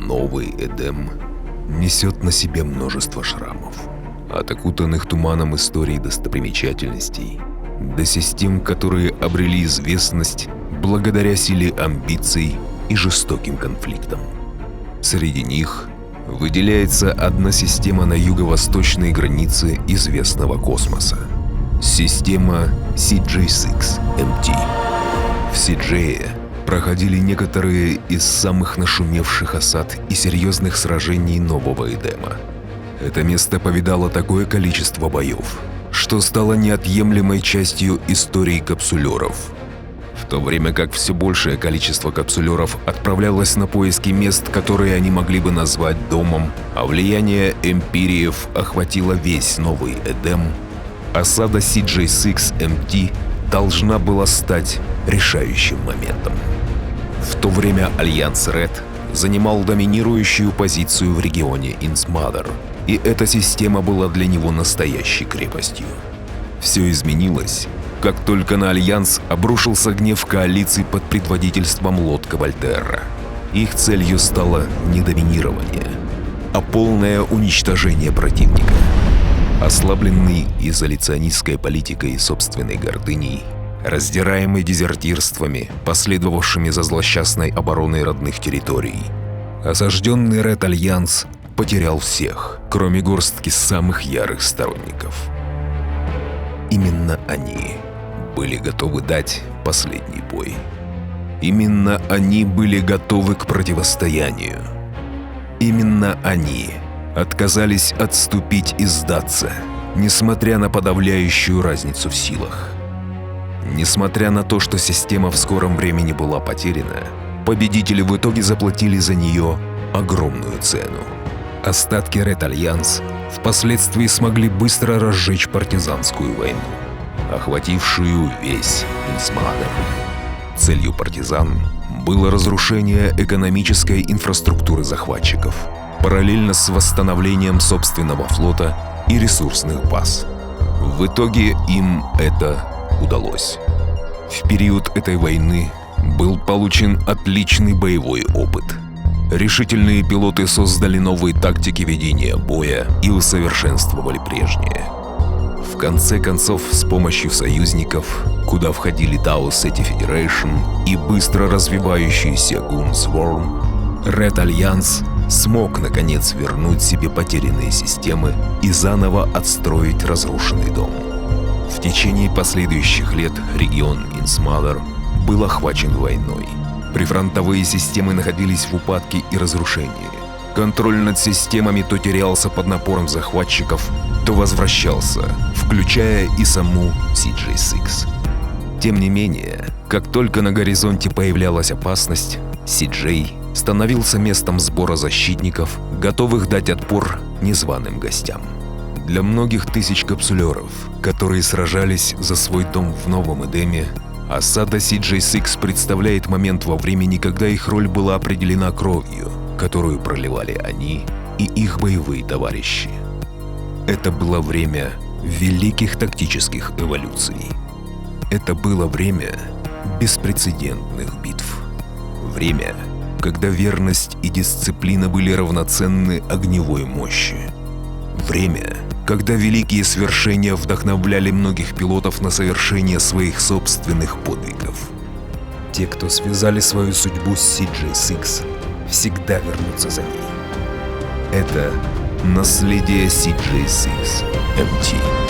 Новый Эдем несет на себе множество шрамов, от окутанных туманом истории достопримечательностей до систем, которые обрели известность благодаря силе амбиций и жестоким конфликтам. Среди них выделяется одна система на юго-восточной границе известного космоса. Система CJ6MT. В CJ проходили некоторые из самых нашумевших осад и серьезных сражений Нового Эдема. Это место повидало такое количество боев, что стало неотъемлемой частью истории капсулеров. В то время как все большее количество капсулеров отправлялось на поиски мест, которые они могли бы назвать домом, а влияние эмпириев охватило весь Новый Эдем, осада CJ6MT должна была стать решающим моментом. В то время Альянс Ред занимал доминирующую позицию в регионе Инсмадер, и эта система была для него настоящей крепостью. Все изменилось, как только на Альянс обрушился гнев коалиции под предводительством Лотка Вольтерра. Их целью стало не доминирование, а полное уничтожение противника. Ослабленный изоляционистской политикой и собственной гордыней, раздираемый дезертирствами, последовавшими за злосчастной обороной родных территорий, осажденный Ред Альянс потерял всех, кроме горстки самых ярых сторонников. Именно они были готовы дать последний бой. Именно они были готовы к противостоянию. Именно они отказались отступить и сдаться, несмотря на подавляющую разницу в силах. Несмотря на то, что система в скором времени была потеряна, победители в итоге заплатили за нее огромную цену. Остатки Ред Альянс впоследствии смогли быстро разжечь партизанскую войну, охватившую весь Инсмадер. Целью партизан было разрушение экономической инфраструктуры захватчиков, параллельно с восстановлением собственного флота и ресурсных баз. В итоге им это удалось. В период этой войны был получен отличный боевой опыт. Решительные пилоты создали новые тактики ведения боя и усовершенствовали прежние. В конце концов, с помощью союзников, куда входили Tau Ceti Federation и быстро развивающийся Goon Swarm, Red Alliance смог наконец вернуть себе потерянные системы и заново отстроить разрушенный дом. В течение последующих лет регион Инсмадер был охвачен войной. Прифронтовые системы находились в упадке и разрушении. Контроль над системами то терялся под напором захватчиков, то возвращался, включая и саму CJ6. Тем не менее, как только на горизонте появлялась опасность, CJ становился местом сбора защитников, готовых дать отпор незваным гостям. Для многих тысяч капсулеров, которые сражались за свой дом в Новом Эдеме, осада CJ6 представляет момент во времени, когда их роль была определена кровью, которую проливали они и их боевые товарищи. Это было время великих тактических эволюций. Это было время беспрецедентных битв. Время, когда верность и дисциплина были равноценны огневой мощи. Время, когда великие свершения вдохновляли многих пилотов на совершение своих собственных подвигов. Те, кто связали свою судьбу с CJ6, всегда вернутся за ней. Это наследие CJ6MT.